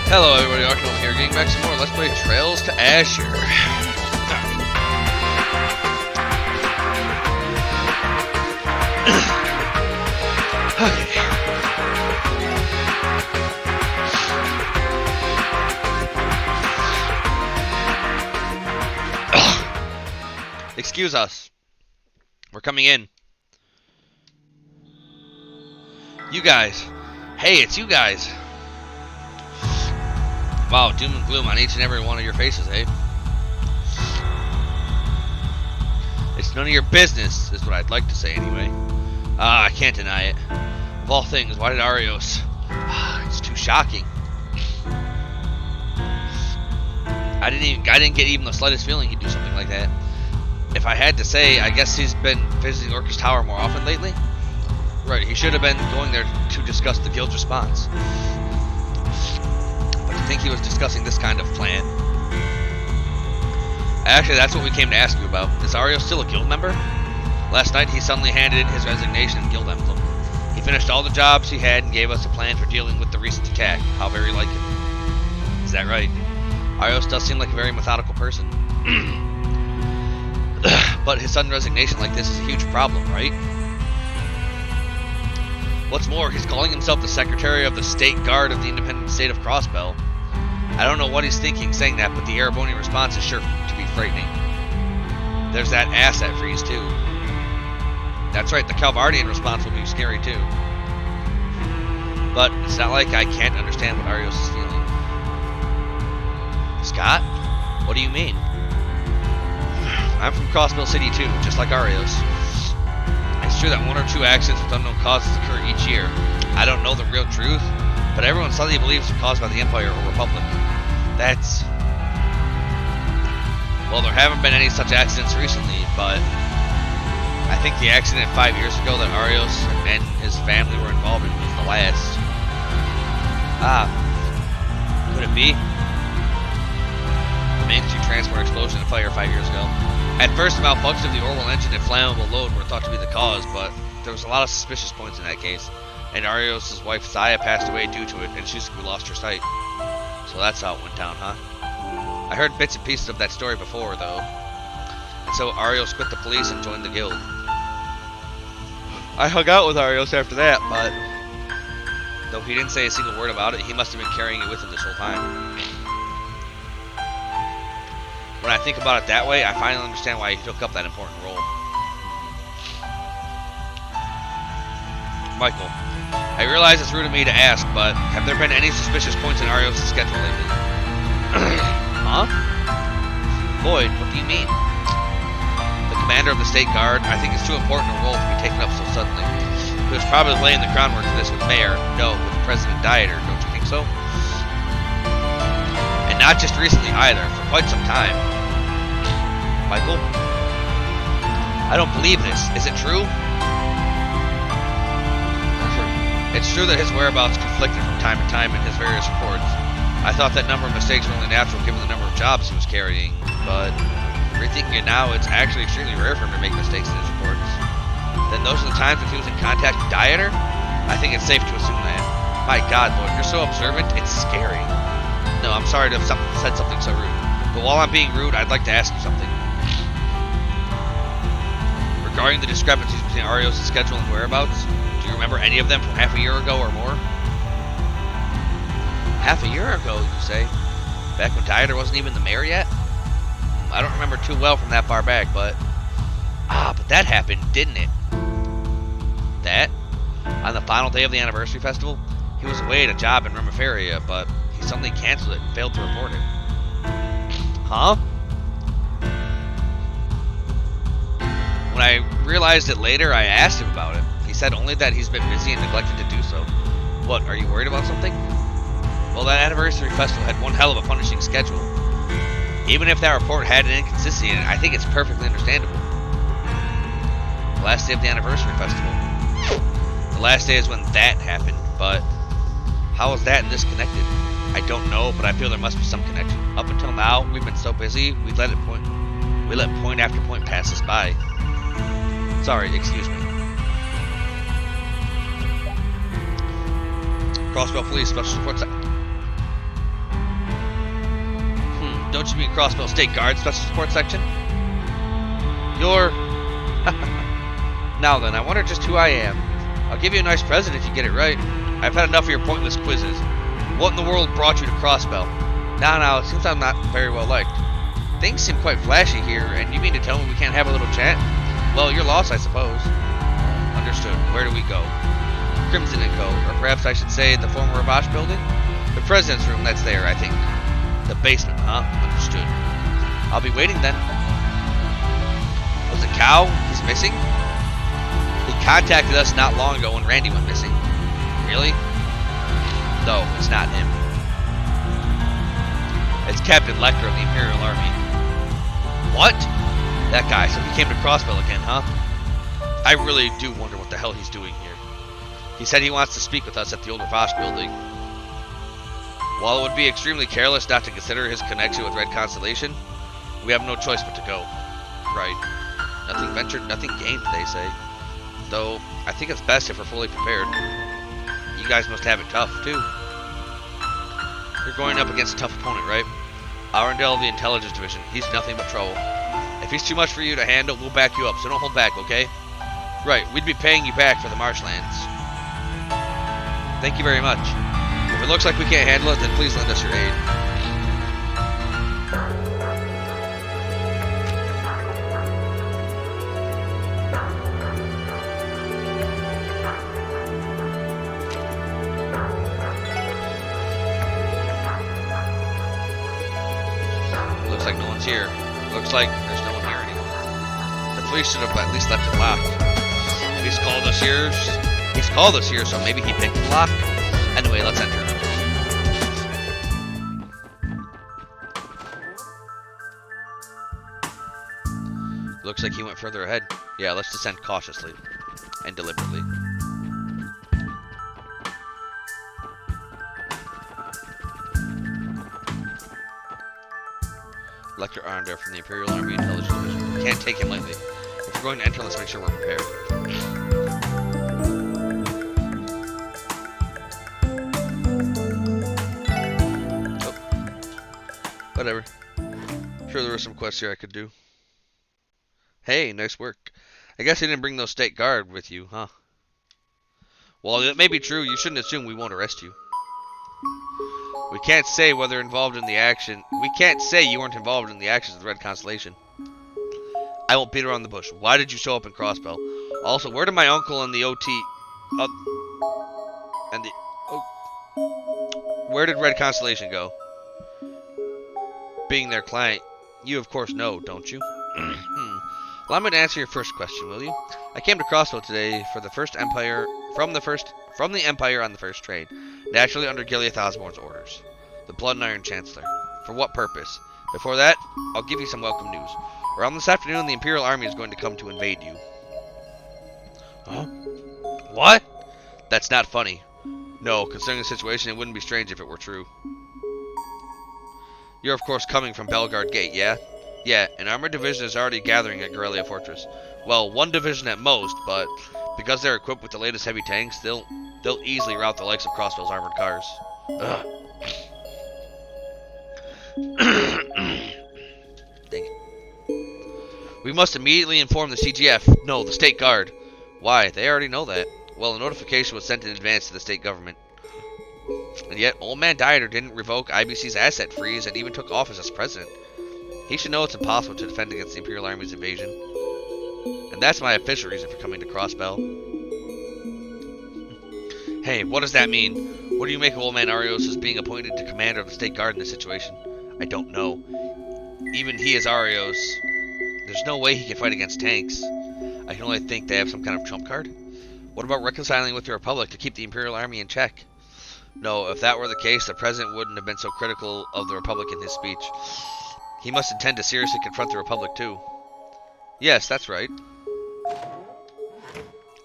Hello everybody, Arkham here, getting back some more Let's Play Trails to Azure. Okay. Excuse us. We're coming in. You guys. Hey, it's you guys. Wow, doom and gloom on each and every one of your faces, eh? It's none of your business, is what I'd like to say anyway. I can't deny it. Of all things, why did Arios? It's too shocking. I didn't get even the slightest feeling he'd do something like that. If I had to say, I guess he's been visiting Orcus Tower more often lately. Right, he should have been going there to discuss the guild's response. I think he was discussing this kind of plan. Actually, that's what we came to ask you about. Is Ario still a guild member? Last night, he suddenly handed in his resignation and guild emblem. He finished all the jobs he had and gave us a plan for dealing with the recent attack. How very like it. Is that right? Arios does seem like a very methodical person. But his sudden resignation like this is a huge problem, right? What's more, he's calling himself the Secretary of the State Guard of the Independent State of Crossbell. I don't know what he's thinking saying that, but the Erebonian response is sure to be frightening. There's that asset freeze too. That's right, the Calvardian response will be scary too. But it's not like I can't understand what Arios is feeling. Scott? What do you mean? I'm from Crossbell City too, just like Arios. It's true that one or two accidents with unknown causes occur each year. I don't know the real truth, but everyone suddenly believes they're caused by the Empire or Republic. That's... Well, there haven't been any such accidents recently, but I think the accident 5 years ago that Arios and his family were involved in was the last. Could it be? The main street transport explosion and fire 5 years ago. At first, the malfunction of the Orwell engine and flammable load were thought to be the cause, but there was a lot of suspicious points in that case. And Arios' wife Saya passed away due to it, and Shusuke lost her sight. So that's how it went down, huh? I heard bits and pieces of that story before, though. And so Arios quit the police and joined the guild. I hung out with Arios after that, but though he didn't say a single word about it, he must have been carrying it with him this whole time. When I think about it that way, I finally understand why he took up that important role. Michael, I realize it's rude of me to ask, but have there been any suspicious points in Arios' schedule lately? Huh? Lloyd, what do you mean? The commander of the State Guard, I think it's too important a role to be taken up so suddenly. He was probably laying the groundwork for this with with President Dieter, don't you think so? And not just recently either, for quite some time. Michael? I don't believe this. Is it true? It's true that his whereabouts conflicted from time to time in his various reports. I thought that number of mistakes were only natural given the number of jobs he was carrying, but rethinking it now, it's actually extremely rare for him to make mistakes in his reports. Then those are the times when he was in contact with Dieter? I think it's safe to assume that. My God, Lloyd, you're so observant, it's scary. No, I'm sorry to have said something so rude. But while I'm being rude, I'd like to ask you something. Regarding the discrepancies between Arios' schedule and whereabouts, do you remember any of them from half a year ago or more? Half a year ago, you say? Back when Dieter wasn't even the mayor yet? I don't remember too well from that far back, but... but that happened, didn't it? That? On the final day of the anniversary festival, he was away at a job in Remiferia, but he suddenly canceled it and failed to report it. Huh? When I realized it later, I asked him about it. He said only that he's been busy and neglected to do so. What, are you worried about something? Well, that anniversary festival had one hell of a punishing schedule. Even if that report had an inconsistency in it, I think it's perfectly understandable. The last day of the anniversary festival. The last day is when that happened, but how is that and this connected? I don't know, but I feel there must be some connection. Up until now, we've been so busy, we let point after point pass us by. Sorry, excuse me. Crossbell Police Special Support What you mean, Crossbell State Guard Special Support Section? You're... Now then, I wonder just who I am. I'll give you a nice present if you get it right. I've had enough of your pointless quizzes. What in the world brought you to Crossbell? Now, it seems I'm not very well liked. Things seem quite flashy here, and you mean to tell me we can't have a little chat? Well, you're lost, I suppose. Understood. Where do we go? Crimson & Co., or perhaps I should say the former Ravache building? The president's room, that's there, I think. The basement, huh? Understood. I'll be waiting then. Was it Cow? He's missing? He contacted us not long ago when Randy went missing. Really? No, it's not him. It's Captain Lecter of the Imperial Army. What? That guy, so he came to Crossbell again, huh? I really do wonder what the hell he's doing here. He said he wants to speak with us at the old Ravache building. While it would be extremely careless not to consider his connection with Red Constellation, we have no choice but to go. Right. Nothing ventured, nothing gained, they say. Though, I think it's best if we're fully prepared. You guys must have it tough, too. You're going up against a tough opponent, right? Arundel of the Intelligence Division. He's nothing but trouble. If he's too much for you to handle, we'll back you up, so don't hold back, okay? Right, we'd be paying you back for the marshlands. Thank you very much. If it looks like we can't handle it, then please lend us your aid. Looks like no one's here. Looks like there's no one here anymore. The police should have at least left it locked. He's called us here, so maybe he picked the lock. Anyway, let's enter. Looks like he went further ahead. Yeah, let's descend cautiously and deliberately. Lecter Arndar from the Imperial Army Intelligence Division. We can't take him lightly. If we're going to enter, let's make sure we're prepared. Whatever. Sure, there were some quests here I could do. Hey, nice work. I guess you didn't bring those state guard with you, huh? Well, that may be true. You shouldn't assume we won't arrest you. We can't say whether involved in the action. We can't say you weren't involved in the actions of the Red Constellation. I won't beat around the bush. Why did you show up in Crossbell? Also, where did my uncle and the OT... where did Red Constellation go? Being their client, you of course know, don't you? Allow me to answer your first question, will you? I came to Crossbell today for the first Empire, from the Empire on the first train, naturally under Gileath Osborne's orders, the Blood and Iron Chancellor. For what purpose? Before that, I'll give you some welcome news. Around this afternoon, the Imperial Army is going to come to invade you. Huh? What? That's not funny. No, considering the situation, it wouldn't be strange if it were true. You're of course coming from Belgard Gate, yeah? Yeah, an armored division is already gathering at Guerrilla Fortress. Well, one division at most, but because they're equipped with the latest heavy tanks, they'll easily rout the likes of Crossbell's armored cars. Ugh. Dang it. We must immediately inform the CGF. No, the State Guard. Why? They already know that. Well, a notification was sent in advance to the state government. And yet, Old Man Dieter didn't revoke IBC's asset freeze and even took office as president. He should know it's impossible to defend against the Imperial Army's invasion. And that's my official reason for coming to Crossbell. Hey, what does that mean? What do you make of Old Man Arios as being appointed to commander of the State Guard in this situation? I don't know. Even he is Arios. There's no way he can fight against tanks. I can only think they have some kind of trump card. What about reconciling with the Republic to keep the Imperial Army in check? No, if that were the case, the President wouldn't have been so critical of the Republic in his speech. He must intend to seriously confront the Republic, too. Yes, that's right.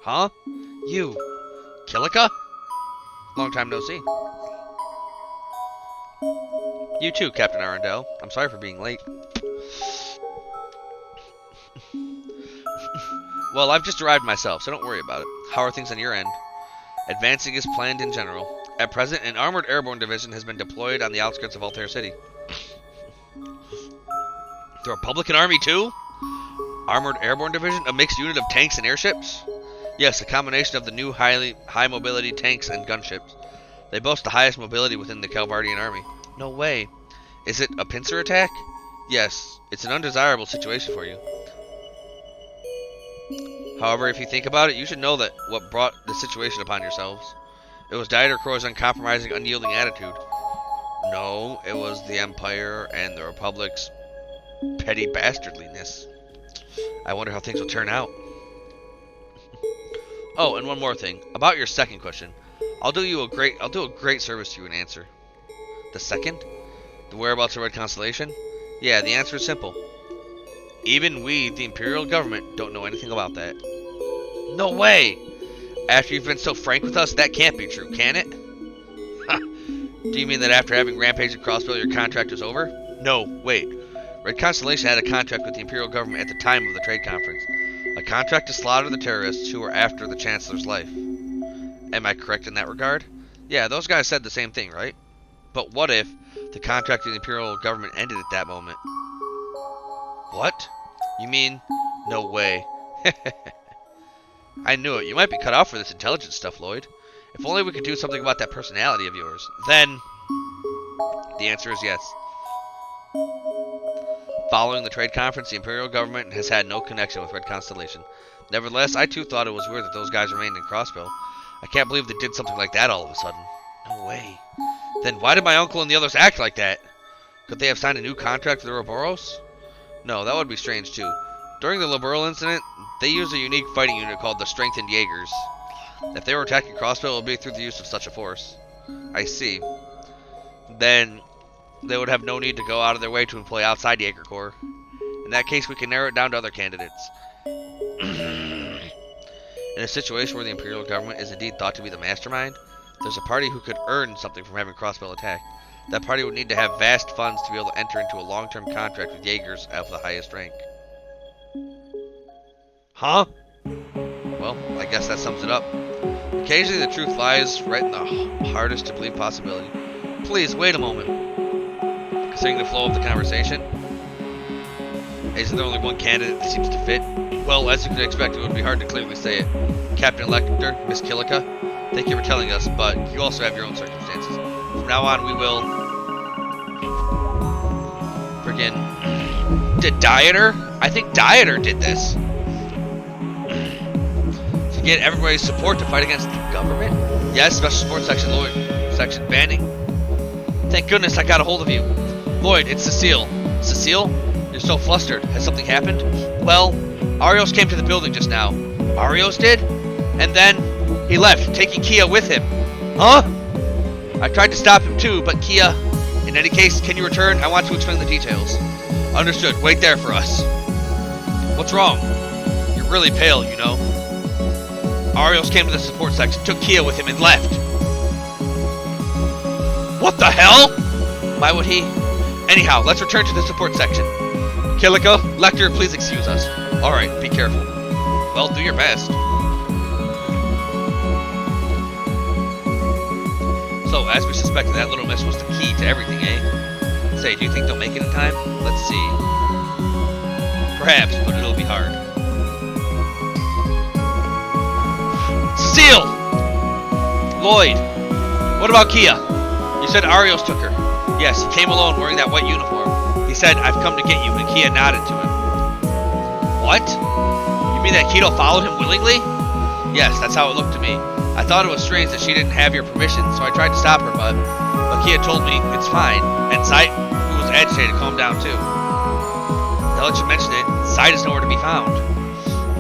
Huh? You. Kilika? Long time no see. You too, Captain Arundel. I'm sorry for being late. Well, I've just arrived myself, so don't worry about it. How are things on your end? Advancing as planned in general. At present, an armored airborne division has been deployed on the outskirts of Altair City. The Republican Army too? Armored Airborne Division? A mixed unit of tanks and airships? Yes, a combination of the new high mobility tanks and gunships. They boast the highest mobility within the Calvardian army. No way. Is it a pincer attack? Yes, it's an undesirable situation for you. However, if you think about it, you should know that what brought the situation upon yourselves. It was Dieter Kroh's uncompromising, unyielding attitude. No, it was the Empire and the Republic's petty bastardliness. I wonder how things will turn out. Oh, and one more thing. About your second question. I'll do a great service to you in answer. The second? The whereabouts of Red Constellation? Yeah, the answer is simple. Even we, the Imperial government, don't know anything about that. No way! After you've been so frank with us, that can't be true, can it? Do you mean that after having rampaged at Crossbill, your contract was over? No, wait. Red Constellation had a contract with the Imperial government at the time of the trade conference. A contract to slaughter the terrorists who were after the Chancellor's life. Am I correct in that regard? Yeah, those guys said the same thing, right? But what if the contract with the Imperial government ended at that moment? What? You mean, no way. I knew it. You might be cut off for this intelligence stuff, Lloyd. If only we could do something about that personality of yours. Then, the answer is yes. Following the trade conference, the Imperial government has had no connection with Red Constellation. Nevertheless, I too thought it was weird that those guys remained in Crossbill. I can't believe they did something like that all of a sudden. No way. Then why did my uncle and the others act like that? Could they have signed a new contract with the Ouroboros? No, that would be strange too. During the Liberal incident, they used a unique fighting unit called the Strengthened Jaegers. If they were attacking Crossbill, it would be through the use of such a force. I see. Then they would have no need to go out of their way to employ outside Jaeger Corps. In that case, we can narrow it down to other candidates. In a situation where the Imperial government is indeed thought to be the mastermind, there's a party who could earn something from having Crossbill attacked. That party would need to have vast funds to be able to enter into a long-term contract with Jaegers of the highest rank. Huh? Well, I guess that sums it up. Occasionally the truth lies right in the hardest to believe possibility. Please, wait a moment. Considering the flow of the conversation, isn't there only one candidate that seems to fit? Well, as you can expect, it would be hard to clearly say it. Captain Lecter, Miss Killica, thank you for telling us, but you also have your own circumstances. From now on, we will... Did Dieter? I think Dieter did this. To get everybody's support to fight against the government? Yes, Special Support Section, Lloyd. Section banning. Thank goodness I got a hold of you. Lloyd, it's Cecile. Cecile? You're so flustered. Has something happened? Well, Arios came to the building just now. Arios did? And then he left, taking Kia with him. Huh? I tried to stop him too, but Kia... In any case, can you return? I want to explain the details. Understood. Wait there for us. What's wrong? You're really pale, you know. Arios came to the support section, took Kia with him, and left. What the hell? Why would he? Anyhow, let's return to the support section. Killico, Lecter, please excuse us. Alright, be careful. Well, do your best. So, as we suspected, that little miss was the key to everything, eh? Say, do you think they'll make it in time? Let's see. Perhaps, but it'll be hard. Cecile! Lloyd! What about Kia? You said Arios took her. Yes, he came alone wearing that white uniform. He said, I've come to get you, and Kia nodded to him. What? You mean that Keto followed him willingly? Yes, that's how it looked to me. I thought it was strange that she didn't have your permission, so I tried to stop her, but Kia told me it's fine, and Sight, who was agitated, calmed down too. Now that you mention it, Sight is nowhere to be found.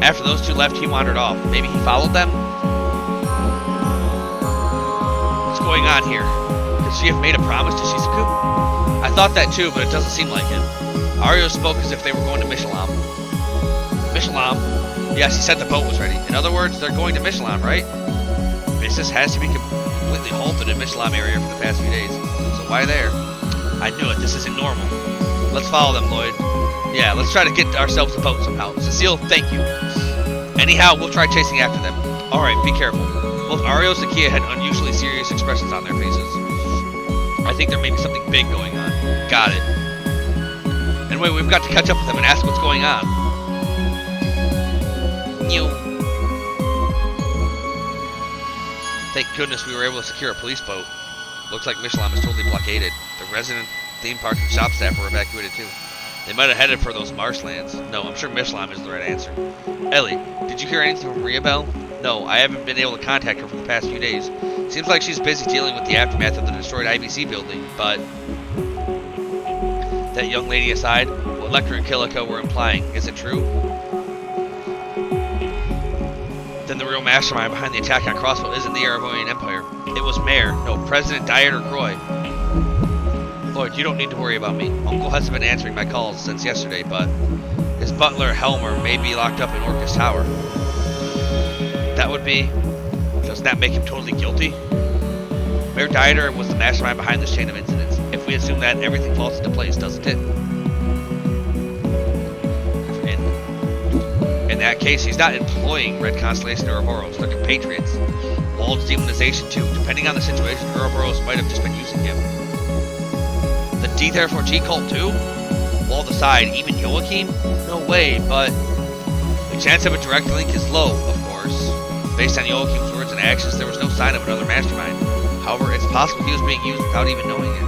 After those two left, he wandered off. Maybe he followed them? What's going on here? Could she have made a promise to Shizuku? I thought that too, but it doesn't seem like it. Ario spoke as if they were going to Mishalam. Mishalam? Yes, he said the boat was ready. In other words, they're going to Mishalam, right? Business has to be completely halted in Mishalam area for the past few days. So why there? I knew it. This isn't normal. Let's follow them, Lloyd. Yeah, let's try to get ourselves a boat somehow. Cecile, thank you. Anyhow, we'll try chasing after them. Alright, be careful. Both Arios and Kia had unusually serious expressions on their faces. I think there may be something big going on. Got it. And Anyway, we've got to catch up with him and ask what's going on. Thank goodness we were able to secure a police boat. Looks like Michelin is totally blockaded. The resident theme park and shop staff were evacuated too. They might have headed for those marshlands. No, I'm sure Michelin is the right answer. Ellie, did you hear anything from Riabel? No, I haven't been able to contact her for the past few days. Seems like she's busy dealing with the aftermath of the destroyed IBC building, but... That young lady aside, what Lecter and Killico were implying, is it true? Then the real mastermind behind the attack on Crossville isn't the Arabonian Empire. It was Mayor, no, President Dyer or Croy. Lloyd, you don't need to worry about me. Uncle hasn't been answering my calls since yesterday, but his butler, Helmer, may be locked up in Orcus Tower. That would be... Doesn't that make him totally guilty? Mayor Dyer was the mastermind behind this chain of incidents. If we assume that, everything falls into place, doesn't it? In that case, he's not employing Red Constellation or Ouroboros, they're compatriots. Wald's demonization too. Depending on the situation, Ouroboros might have just been using him. The D-Therefore-G cult too? Wald aside, even Joachim? No way, but... The chance of a direct link is low, of course. Based on Joachim's words and actions, there was no sign of another mastermind. However, it's possible he was being used without even knowing it.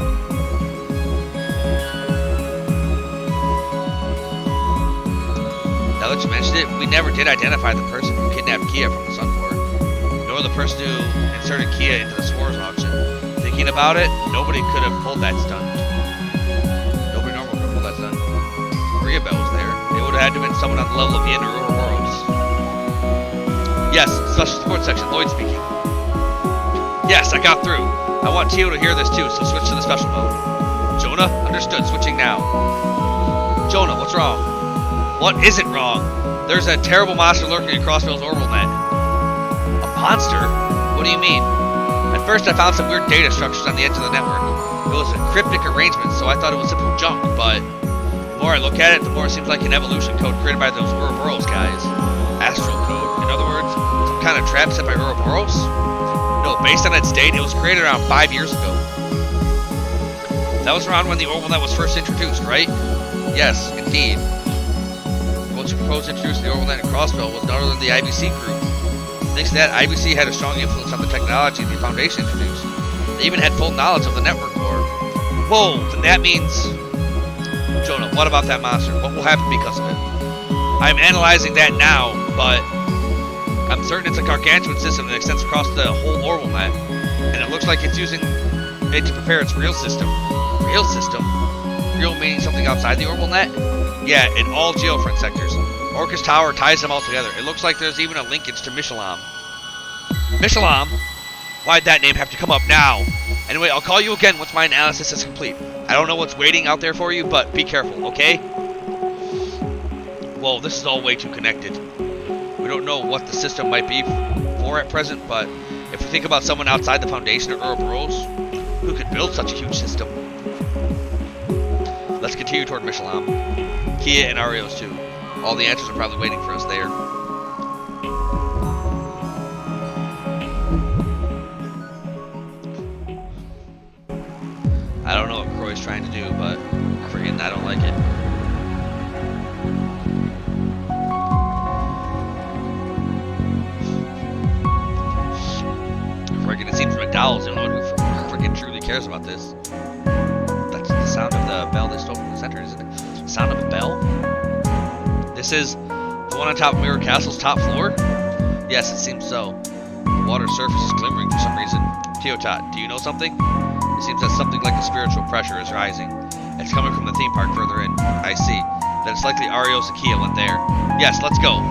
Now that you mentioned it, we never did identify the person who kidnapped Kia from the Sunflower, nor the person who inserted Kia into the Swarms auction. Thinking about it, nobody could have pulled that stunt. Nobody normal could have pulled that stunt. Maria Bell was there. It would have had to have been someone on the level of Yin or Ouroboros. Yes, Special Support Section, Lloyd speaking. Yes, I got through. I want Tio to hear this too, so switch to the special mode. Jonah? Understood, switching now. Jonah, what's wrong? What isn't wrong? There's a terrible monster lurking in Crossville's orbital net. A monster? What do you mean? At first I found some weird data structures on the edge of the network. It was a cryptic arrangement, so I thought it was simple junk, but the more I look at it, the more it seems like an evolution code created by those Ouroboros guys. Astral code. In other words, some kind of trap set by Ouroboros? No, based on its date, it was created around 5 years ago. That was around when the orbital net was first introduced, right? Yes, indeed. Those who proposed to introduce the orbital net in Crossville was none other than the IBC crew. Thanks to that, IBC had a strong influence on the technology the Foundation introduced. They even had full knowledge of the network core. Whoa, then that means... Jonah, what about that monster? What will happen because of it? I'm analyzing that now, but... I'm certain it's a gargantuan system that extends across the whole orbital net, and it looks like it's using it to prepare its real system. Real system? Real meaning something outside the orbital net? Yeah, in all geofront sectors. Orcus Tower ties them all together. It looks like there's even a linkage to Michelin. Michelin? Why'd that name have to come up now? Anyway, I'll call you again once my analysis is complete. I don't know what's waiting out there for you, but be careful, okay? Whoa, this is all way too connected. We don't know what the system might be for at present, but if we think about someone outside the Foundation or Ouroboros, who could build such a huge system? Let's continue toward Michelin. Kia and Arios too. All the answers are probably waiting for us there. I don't know what Croy's trying to do, but friggin' I don't like it. Friggin' it seems McDowell's the only one who friggin' truly cares about this. That's the sound of the bell they stole from the center, isn't it? The sound of a bell? This is the one on top of Mirror Castle's top floor? Yes, it seems so. The water surface is glimmering for some reason. Teotot, do you know something? It seems that something like a spiritual pressure is rising. It's coming from the theme park further in. I see. Then it's likely Arios and Kia went there. Yes, let's go.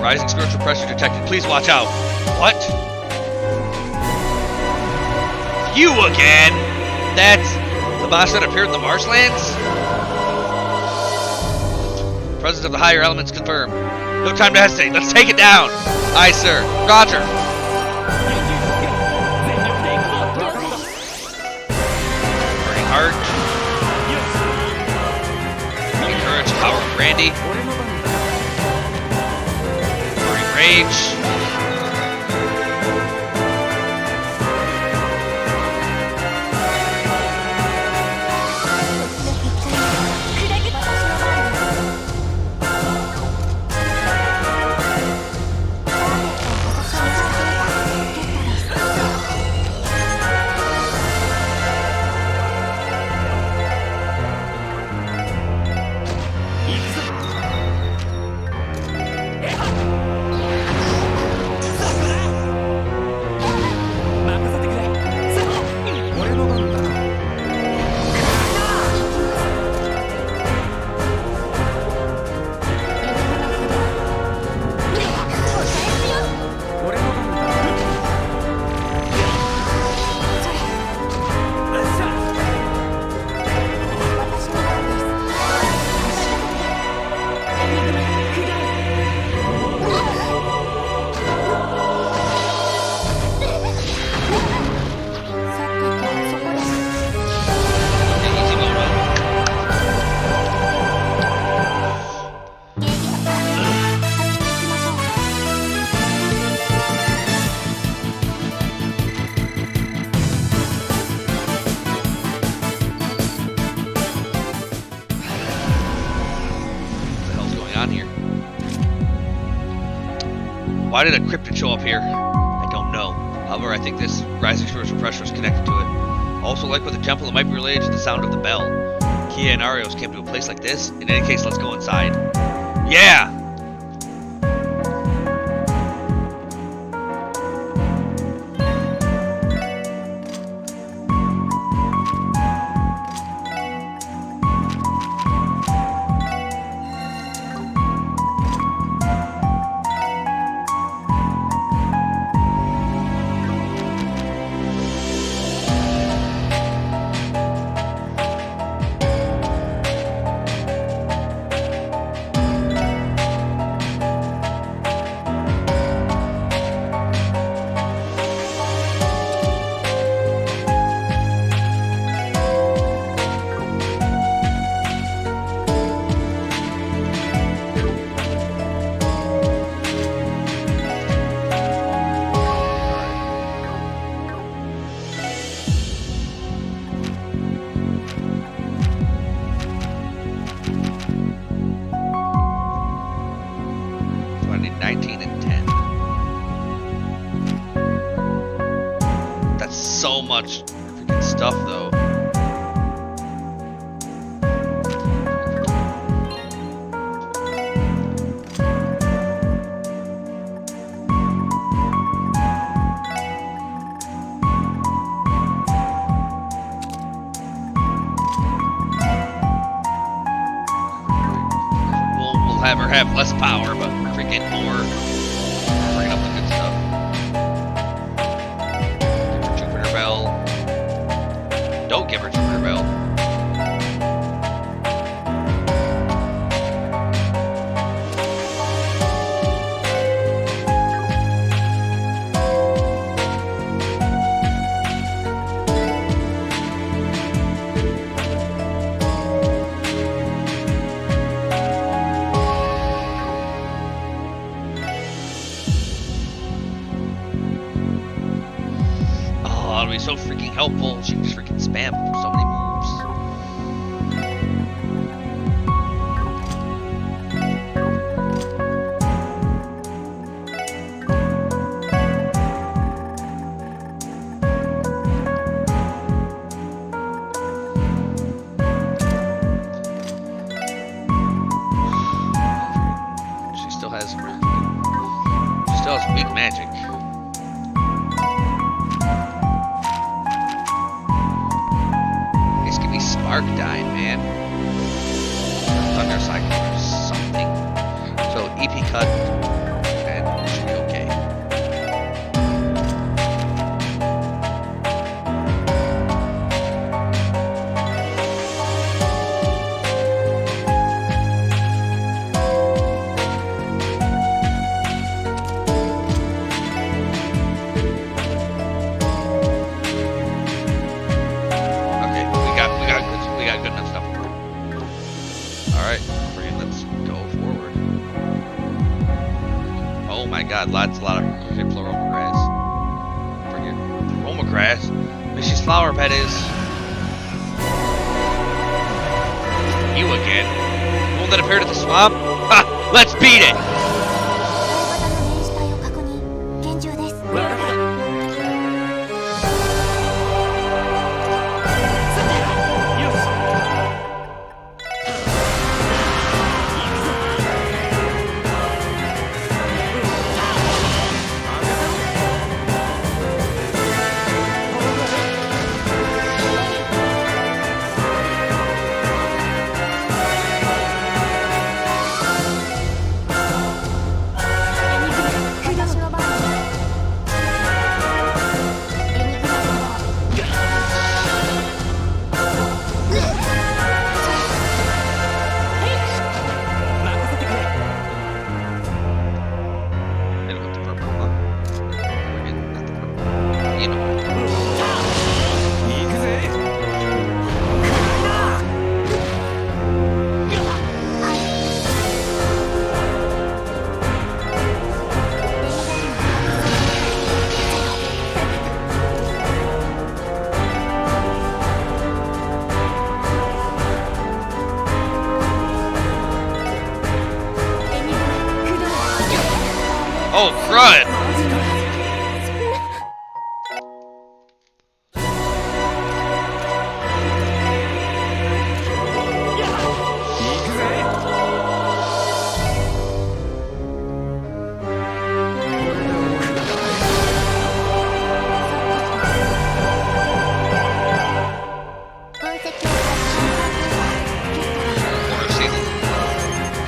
Rising spiritual pressure detected. Please watch out. What? You again? That's the boss that appeared in the marshlands? Presence of the higher elements confirmed. No time to hesitate. Let's take it down. Aye, sir. Roger. Burning heart. Encourage power of Randy. Rage. Why did a cryptid show up here? I don't know. However, I think this rising spiritual pressure is connected to it. Also, like with the temple, it might be related to the sound of the bell. Kia and Arios came to a place like this. In any case, let's go inside. Yeah! So much freaking stuff, though. We'll have her have less power, but freaking more. Bringing up the good stuff. Don't give her Jupiter Bell. Oh, it'll be so freaking helpful. She can just freaking spam so many moves. She still has weak magic. Spark died, man. Thunder cycle or something. So EP cut and should be okay. god, a lot of pleuroma grass. Forget pleuroma grass. Missy's flower bed is. You again? The one that appeared at the swamp? Ha! Let's beat it! Oh, crud!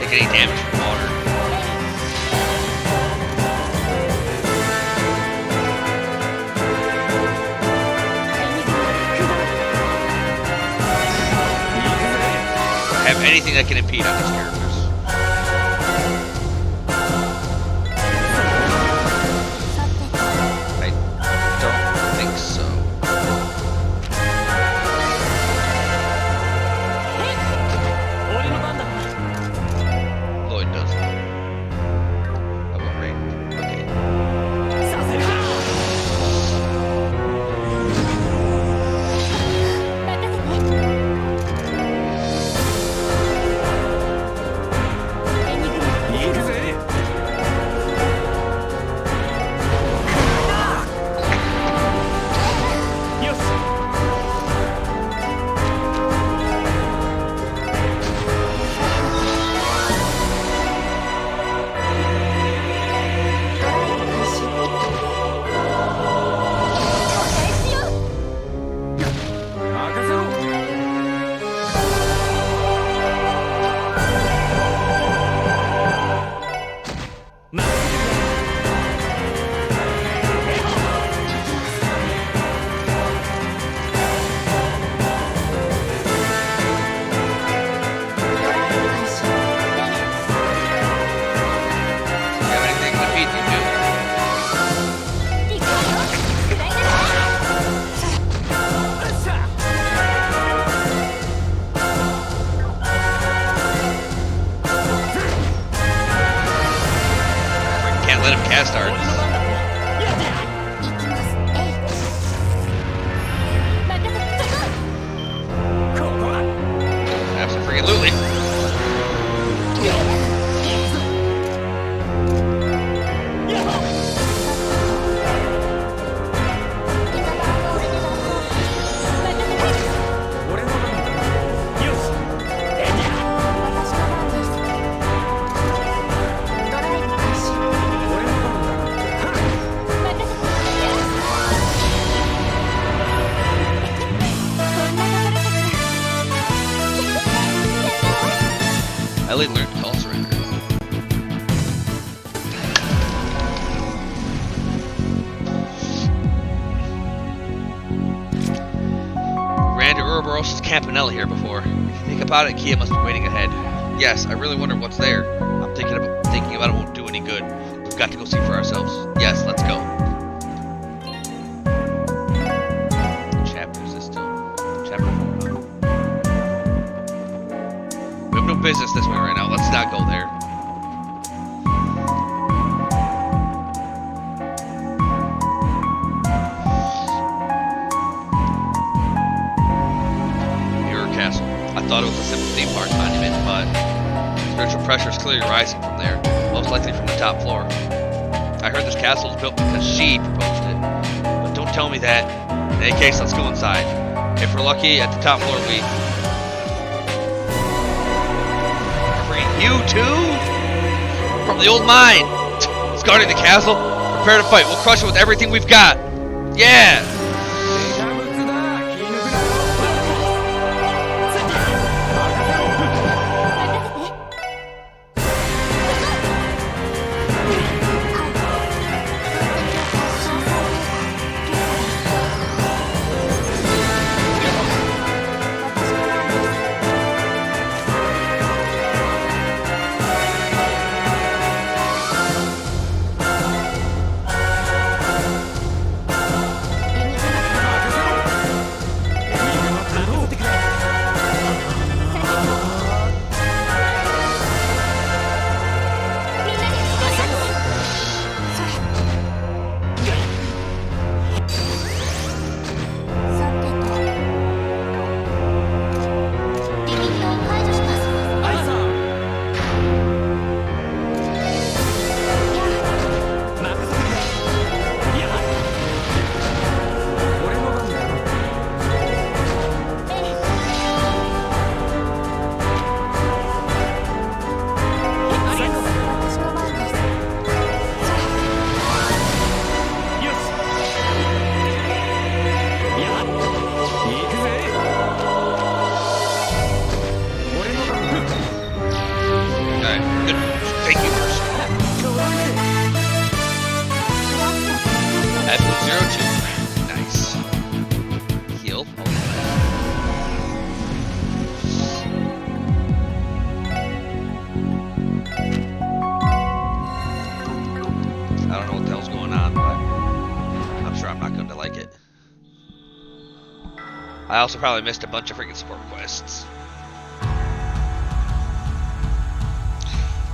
Take any damage from water. Have anything that can impede on these characters. I don't think so. Lloyd does. How about Ray? Okay. Let him cast arts. Absolutely. Ellie learned call surrender. Ran to Ouroboros' Campanella here before. If you think about it, Kia must be waiting ahead. Yes, I really wonder what's there. I'm thinking about it won't do any good. We've got to go see for ourselves. Yes, let's go. What chapter is this still? Chapter 4. We have no business this way right now. Let's not go there. thought it was a simple theme park monument, but spiritual pressure is clearly rising from there, most likely from the top floor. I heard this castle was built because she proposed it, but don't tell me that. In any case, let's go inside. If we're lucky, at the top floor we... You too? From the old mine! It's guarding the castle. Prepare to fight. We'll crush it with everything we've got. Yeah! I also probably missed a bunch of freaking support quests.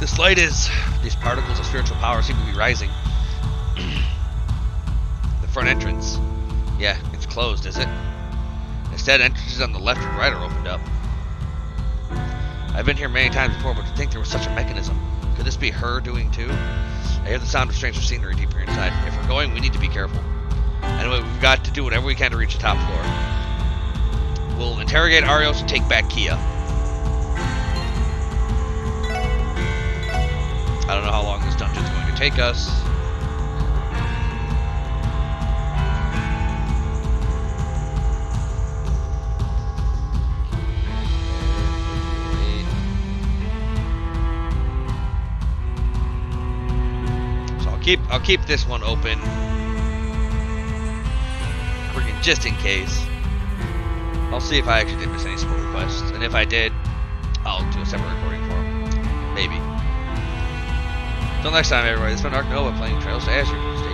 This light is... These particles of spiritual power seem to be rising. The front entrance. Yeah, it's closed, is it? Instead, entrances on the left and right are opened up. I've been here many times before, but to think there was such a mechanism. Could this be her doing too? I hear the sound of stranger scenery deeper inside. If we're going, we need to be careful. Anyway, we've got to do whatever we can to reach the top floor. We'll interrogate Arios and take back Kia. I don't know how long this dungeon's going to take us. So I'll keep this one open. Freaking just in case. I'll see if I actually did miss any support requests, and if I did, I'll do a separate recording for them. Maybe. Until next time, everybody, this has been Ark Nova playing Trails to Azure.